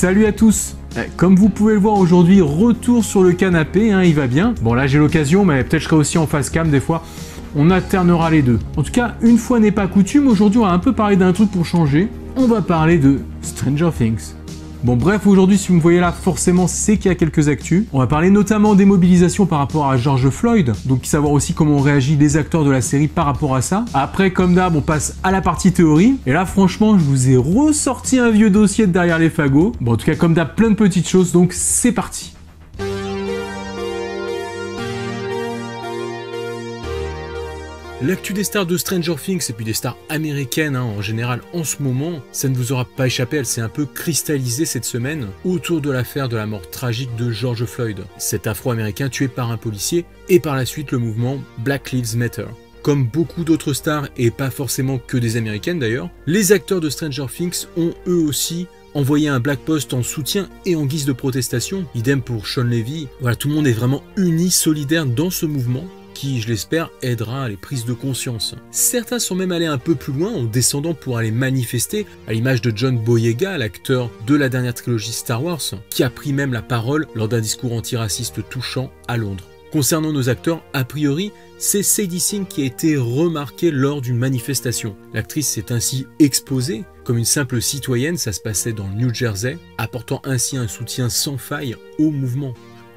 Salut à tous. Comme vous pouvez le voir aujourd'hui, retour sur le canapé, il va bien. Bon là j'ai l'occasion, mais peut-être je serai aussi en face cam des fois. On alternera les deux. En tout cas, une fois n'est pas coutume, aujourd'hui on va un peu parler d'un truc pour changer. On va parler de Stranger Things. Bon bref, aujourd'hui si vous me voyez là, forcément c'est qu'il y a quelques actus. On va parler notamment des mobilisations par rapport à George Floyd, donc savoir aussi comment ont réagi les acteurs de la série par rapport à ça. Après, comme d'hab, on passe à la partie théorie. Et là franchement, je vous ai ressorti un vieux dossier de derrière les fagots. Bon en tout cas, comme d'hab, plein de petites choses, donc c'est parti. L'actu des stars de Stranger Things et puis des stars américaines en général en ce moment, ça ne vous aura pas échappé, elle s'est un peu cristallisée cette semaine autour de l'affaire de la mort tragique de George Floyd, cet afro-américain tué par un policier, et par la suite le mouvement Black Lives Matter. Comme beaucoup d'autres stars, et pas forcément que des américaines d'ailleurs, les acteurs de Stranger Things ont eux aussi envoyé un black post en soutien et en guise de protestation, idem pour Sean Levy. Voilà, tout le monde est vraiment uni, solidaire dans ce mouvement, qui, je l'espère, aidera à les prises de conscience. Certains sont même allés un peu plus loin en descendant pour aller manifester, à l'image de John Boyega, l'acteur de la dernière trilogie Star Wars, qui a pris même la parole lors d'un discours antiraciste touchant à Londres. Concernant nos acteurs, a priori, c'est Sadie Sink qui a été remarquée lors d'une manifestation. L'actrice s'est ainsi exposée comme une simple citoyenne, ça se passait dans le New Jersey, apportant ainsi un soutien sans faille au mouvement.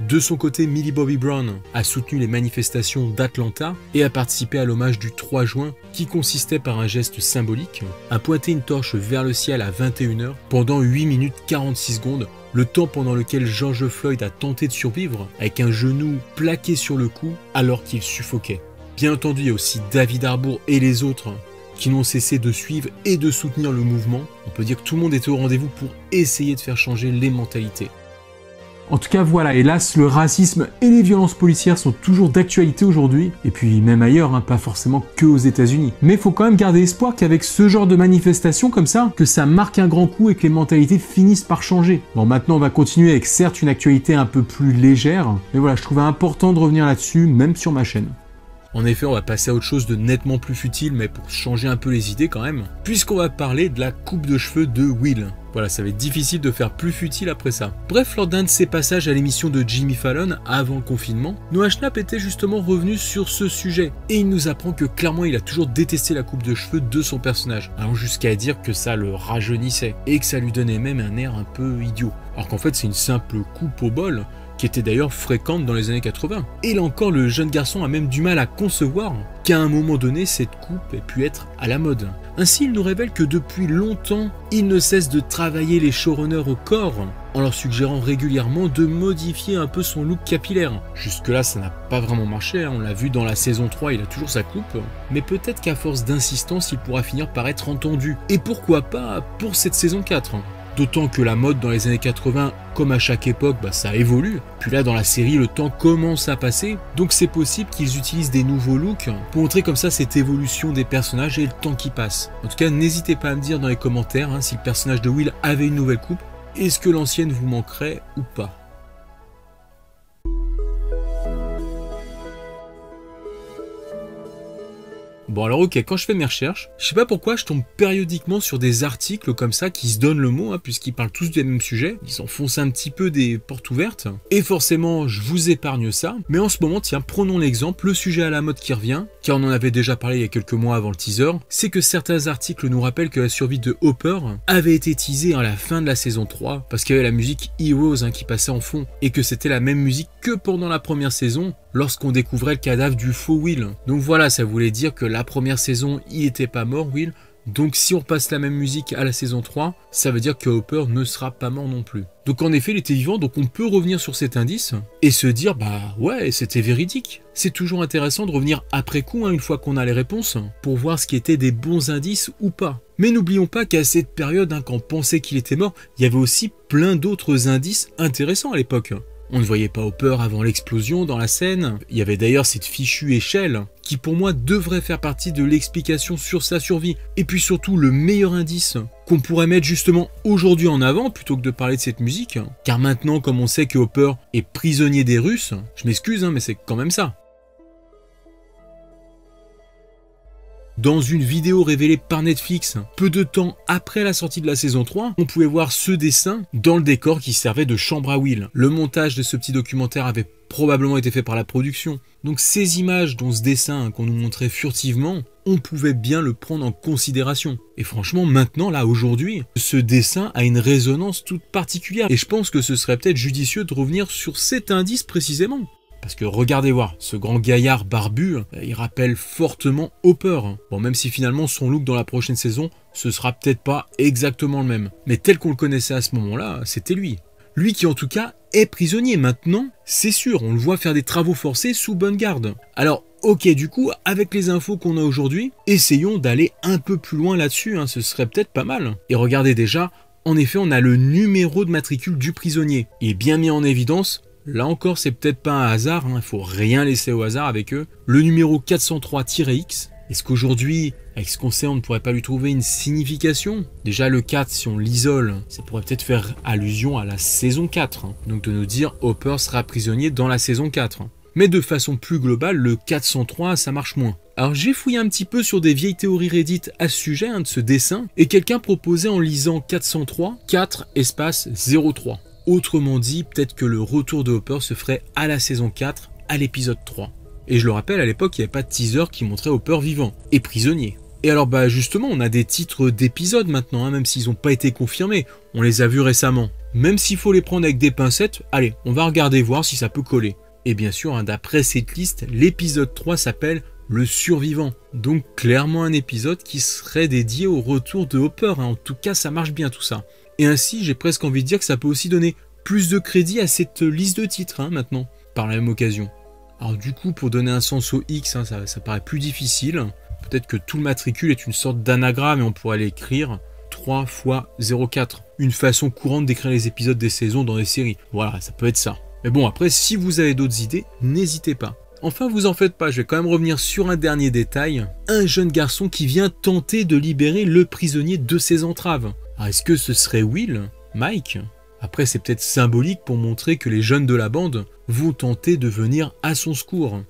De son côté, Millie Bobby Brown a soutenu les manifestations d'Atlanta et a participé à l'hommage du 3 juin qui consistait par un geste symbolique à pointer une torche vers le ciel à 21h pendant 8 minutes 46 secondes, le temps pendant lequel George Floyd a tenté de survivre avec un genou plaqué sur le cou alors qu'il suffoquait. Bien entendu, il y a aussi David Harbour et les autres qui n'ont cessé de suivre et de soutenir le mouvement. On peut dire que tout le monde était au rendez-vous pour essayer de faire changer les mentalités. En tout cas voilà, hélas, le racisme et les violences policières sont toujours d'actualité aujourd'hui, et puis même ailleurs, pas forcément que aux États-Unis. Mais il faut quand même garder espoir qu'avec ce genre de manifestation comme ça, que ça marque un grand coup et que les mentalités finissent par changer. Bon, maintenant on va continuer avec certes une actualité un peu plus légère, mais voilà, je trouvais important de revenir là-dessus, même sur ma chaîne. En effet, on va passer à autre chose de nettement plus futile, mais pour changer un peu les idées quand même, puisqu'on va parler de la coupe de cheveux de Will. Voilà, ça va être difficile de faire plus futile après ça. Bref, lors d'un de ses passages à l'émission de Jimmy Fallon, avant le confinement, Noah Schnapp était justement revenu sur ce sujet, et il nous apprend que clairement il a toujours détesté la coupe de cheveux de son personnage, allant jusqu'à dire que ça le rajeunissait, et que ça lui donnait même un air un peu idiot. Alors qu'en fait c'est une simple coupe au bol, qui était d'ailleurs fréquente dans les années 80. Et là encore, le jeune garçon a même du mal à concevoir qu'à un moment donné, cette coupe ait pu être à la mode. Ainsi, il nous révèle que depuis longtemps, il ne cesse de travailler les showrunners au corps, en leur suggérant régulièrement de modifier un peu son look capillaire. Jusque-là, ça n'a pas vraiment marché, on l'a vu dans la saison 3, il a toujours sa coupe, mais peut-être qu'à force d'insistance, il pourra finir par être entendu. Et pourquoi pas pour cette saison 4 ? D'autant que la mode dans les années 80, comme à chaque époque, ça évolue. Puis là, dans la série, le temps commence à passer. Donc c'est possible qu'ils utilisent des nouveaux looks pour montrer comme ça cette évolution des personnages et le temps qui passe. En tout cas, n'hésitez pas à me dire dans les commentaires si le personnage de Will avait une nouvelle coupe. Est-ce que l'ancienne vous manquerait ou pas ? Bon alors ok, quand je fais mes recherches, je sais pas pourquoi je tombe périodiquement sur des articles comme ça qui se donnent le mot, puisqu'ils parlent tous du même sujet, ils s'enfoncent un petit peu des portes ouvertes, et forcément je vous épargne ça, mais en ce moment tiens, prenons l'exemple, le sujet à la mode qui revient, car on en avait déjà parlé il y a quelques mois avant le teaser, c'est que certains articles nous rappellent que la survie de Hopper avait été teasée à la fin de la saison 3, parce qu'il y avait la musique Heroes qui passait en fond, et que c'était la même musique que pendant la première saison, lorsqu'on découvrait le cadavre du faux Will. Donc voilà, ça voulait dire que la première saison, il était pas mort, Will. Donc si on repasse la même musique à la saison 3, ça veut dire que Hopper ne sera pas mort non plus. Donc en effet, il était vivant, donc on peut revenir sur cet indice et se dire, ouais, c'était véridique. C'est toujours intéressant de revenir après coup, une fois qu'on a les réponses, pour voir ce qui était des bons indices ou pas. Mais n'oublions pas qu'à cette période, quand on pensait qu'il était mort, il y avait aussi plein d'autres indices intéressants à l'époque. On ne voyait pas Hopper avant l'explosion dans la scène. Il y avait d'ailleurs cette fichue échelle qui pour moi devrait faire partie de l'explication sur sa survie. Et puis surtout le meilleur indice qu'on pourrait mettre justement aujourd'hui en avant plutôt que de parler de cette musique. Car maintenant comme on sait que Hopper est prisonnier des Russes, je m'excuse mais c'est quand même ça. Dans une vidéo révélée par Netflix, peu de temps après la sortie de la saison 3, on pouvait voir ce dessin dans le décor qui servait de chambre à Will. Le montage de ce petit documentaire avait probablement été fait par la production. Donc ces images dont ce dessin qu'on nous montrait furtivement, on pouvait bien le prendre en considération. Et franchement, maintenant, là, aujourd'hui, ce dessin a une résonance toute particulière. Et je pense que ce serait peut-être judicieux de revenir sur cet indice précisément. Parce que regardez voir, ce grand gaillard barbu, il rappelle fortement Hopper. Bon, même si finalement son look dans la prochaine saison, ce sera peut-être pas exactement le même. Mais tel qu'on le connaissait à ce moment-là, c'était lui. Lui qui en tout cas est prisonnier maintenant, c'est sûr, on le voit faire des travaux forcés sous bonne garde. Alors ok, du coup, avec les infos qu'on a aujourd'hui, essayons d'aller un peu plus loin là-dessus, ce serait peut-être pas mal. Et regardez déjà, en effet, on a le numéro de matricule du prisonnier. Il est bien mis en évidence. Là encore, c'est peut-être pas un hasard, il faut rien laisser au hasard avec eux. Le numéro 403-X. Est-ce qu'aujourd'hui, avec ce qu'on sait, on ne pourrait pas lui trouver une signification? Déjà, le 4, si on l'isole, ça pourrait peut-être faire allusion à la saison 4. Donc de nous dire Hopper sera prisonnier dans la saison 4. Mais de façon plus globale, le 403, ça marche moins. Alors j'ai fouillé un petit peu sur des vieilles théories Reddit à ce sujet de ce dessin, et quelqu'un proposait en lisant 403, 4 espace 03. Autrement dit, peut-être que le retour de Hopper se ferait à la saison 4, à l'épisode 3. Et je le rappelle, à l'époque, il n'y avait pas de teaser qui montrait Hopper vivant et prisonnier. Et alors justement, on a des titres d'épisodes maintenant, même s'ils n'ont pas été confirmés. On les a vus récemment. Même s'il faut les prendre avec des pincettes, allez, on va regarder voir si ça peut coller. Et bien sûr, d'après cette liste, l'épisode 3 s'appelle Le Survivant. Donc clairement un épisode qui serait dédié au retour de Hopper. En tout cas, ça marche bien tout ça. Et ainsi, j'ai presque envie de dire que ça peut aussi donner plus de crédit à cette liste de titres maintenant, par la même occasion. Alors du coup, pour donner un sens au X, ça paraît plus difficile. Peut-être que tout le matricule est une sorte d'anagramme et on pourrait l'écrire 3 x 04. Une façon courante d'écrire les épisodes des saisons dans les séries. Voilà, ça peut être ça. Mais bon, après, si vous avez d'autres idées, n'hésitez pas. Enfin, vous en faites pas, je vais quand même revenir sur un dernier détail. Un jeune garçon qui vient tenter de libérer le prisonnier de ses entraves. Alors, est-ce que ce serait Will? Mike? Après, c'est peut-être symbolique pour montrer que les jeunes de la bande vont tenter de venir à son secours.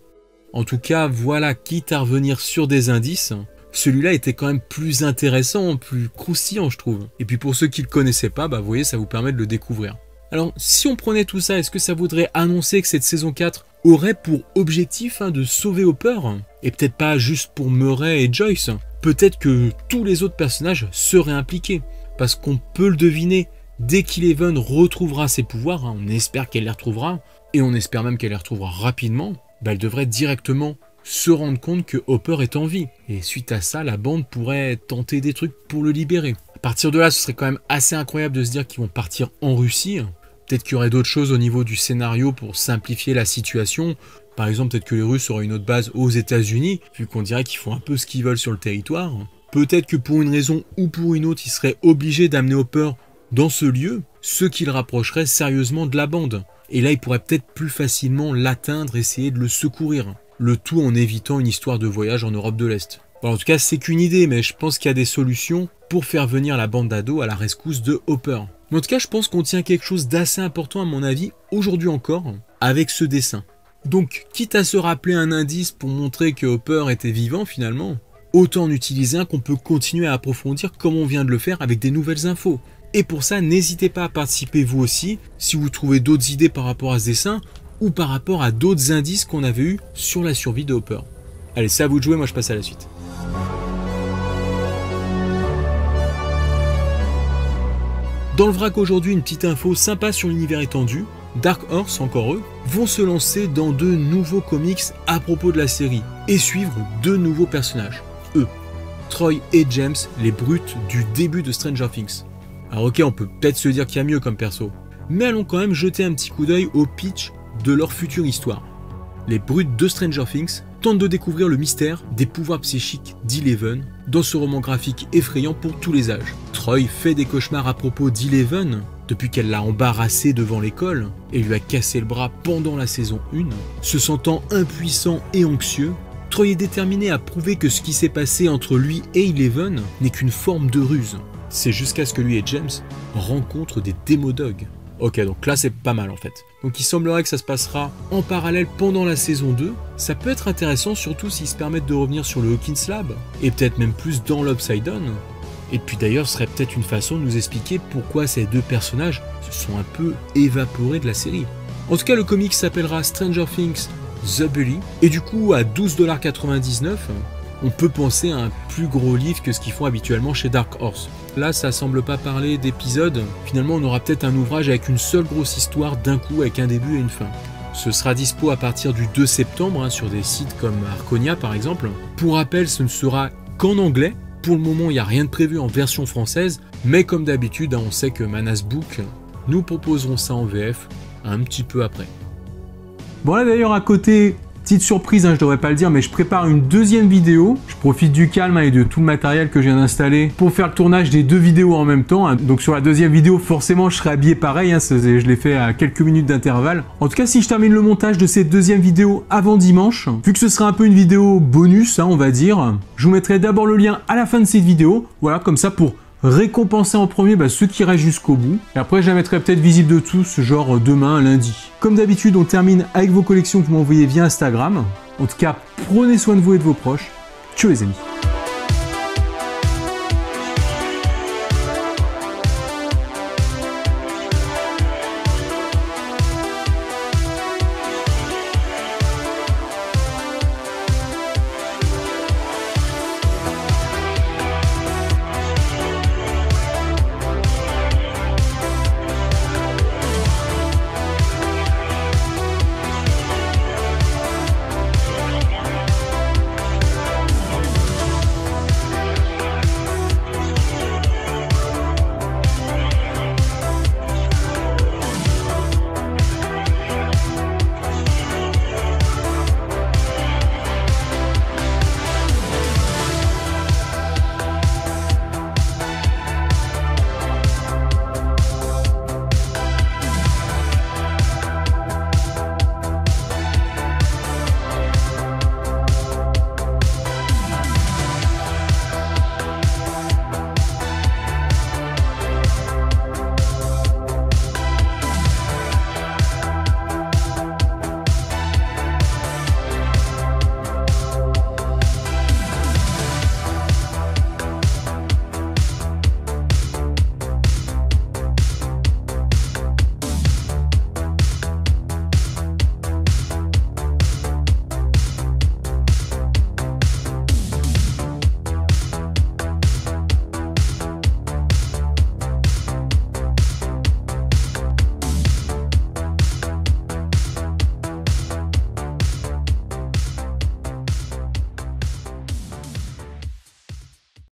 En tout cas, voilà, quitte à revenir sur des indices, celui-là était quand même plus intéressant, plus croustillant, je trouve. Et puis pour ceux qui ne le connaissaient pas, vous voyez, ça vous permet de le découvrir. Alors, si on prenait tout ça, est-ce que ça voudrait annoncer que cette saison 4 aurait pour objectif de sauver Hopper? Et peut-être pas juste pour Murray et Joyce. Peut-être que tous les autres personnages seraient impliqués. Parce qu'on peut le deviner, dès qu'Eleven retrouvera ses pouvoirs, on espère qu'elle les retrouvera, et on espère même qu'elle les retrouvera rapidement, elle devrait directement se rendre compte que Hopper est en vie. Et suite à ça, la bande pourrait tenter des trucs pour le libérer. À partir de là, ce serait quand même assez incroyable de se dire qu'ils vont partir en Russie. Peut-être qu'il y aurait d'autres choses au niveau du scénario pour simplifier la situation. Par exemple, peut-être que les Russes auraient une autre base aux États-Unis, vu qu'on dirait qu'ils font un peu ce qu'ils veulent sur le territoire. Peut-être que pour une raison ou pour une autre, ils seraient obligés d'amener Hopper dans ce lieu, ce qui le rapprocherait sérieusement de la bande. Et là, ils pourraient peut-être plus facilement l'atteindre, essayer de le secourir. Le tout en évitant une histoire de voyage en Europe de l'Est. Bon, en tout cas, c'est qu'une idée, mais je pense qu'il y a des solutions pour faire venir la bande d'ados à la rescousse de Hopper. Mais en tout cas, je pense qu'on tient quelque chose d'assez important à mon avis, aujourd'hui encore, avec ce dessin. Donc, quitte à se rappeler un indice pour montrer que Hopper était vivant finalement, autant en utiliser un qu'on peut continuer à approfondir comme on vient de le faire avec des nouvelles infos. Et pour ça, n'hésitez pas à participer vous aussi, si vous trouvez d'autres idées par rapport à ce dessin, ou par rapport à d'autres indices qu'on avait eus sur la survie de Hopper. Allez, c'est à vous de jouer, moi je passe à la suite. Dans le vrac aujourd'hui, une petite info sympa sur l'univers étendu. Dark Horse, encore eux, vont se lancer dans de nouveaux comics à propos de la série, et suivre deux nouveaux personnages, eux, Troy et James, les brutes du début de Stranger Things. Alors ok, on peut peut-être se dire qu'il y a mieux comme perso, mais allons quand même jeter un petit coup d'œil au pitch de leur future histoire. Les brutes de Stranger Things tentent de découvrir le mystère des pouvoirs psychiques d'Eleven dans ce roman graphique effrayant pour tous les âges. Troy fait des cauchemars à propos d'Eleven depuis qu'elle l'a embarrassé devant l'école et lui a cassé le bras pendant la saison 1. Se sentant impuissant et anxieux, Troy est déterminé à prouver que ce qui s'est passé entre lui et Eleven n'est qu'une forme de ruse. C'est jusqu'à ce que lui et James rencontrent des démodogs. Ok, donc là c'est pas mal en fait. Donc il semblerait que ça se passera en parallèle pendant la saison 2. Ça peut être intéressant, surtout s'ils se permettent de revenir sur le Hawkins Lab, et peut-être même plus dans l'Upside Down. Et puis d'ailleurs, ce serait peut-être une façon de nous expliquer pourquoi ces deux personnages se sont un peu évaporés de la série. En tout cas, le comic s'appellera Stranger Things The Bully, et du coup à 12,99 $, on peut penser à un plus gros livre que ce qu'ils font habituellement chez Dark Horse. Là, ça semble pas parler d'épisodes. Finalement, on aura peut-être un ouvrage avec une seule grosse histoire d'un coup, avec un début et une fin. Ce sera dispo à partir du 2 septembre sur des sites comme Arconia par exemple. Pour rappel, ce ne sera qu'en anglais. Pour le moment, il n'y a rien de prévu en version française, mais comme d'habitude, on sait que Manas Book nous proposeront ça en VF un petit peu après. Bon là d'ailleurs à côté, petite surprise, je devrais pas le dire, mais je prépare une deuxième vidéo. Je profite du calme et de tout le matériel que je viens d'installer pour faire le tournage des deux vidéos en même temps. Donc sur la deuxième vidéo, forcément, je serai habillé pareil. Je l'ai fait à quelques minutes d'intervalle. En tout cas, si je termine le montage de cette deuxième vidéo avant dimanche, vu que ce sera un peu une vidéo bonus, on va dire, je vous mettrai d'abord le lien à la fin de cette vidéo. Voilà, comme ça pour récompenser en premier ceux qui restent jusqu'au bout. Et après, je la mettrai peut-être visible de tous, genre demain, lundi. Comme d'habitude, on termine avec vos collections que vous m'envoyez via Instagram. En tout cas, prenez soin de vous et de vos proches. Ciao les amis.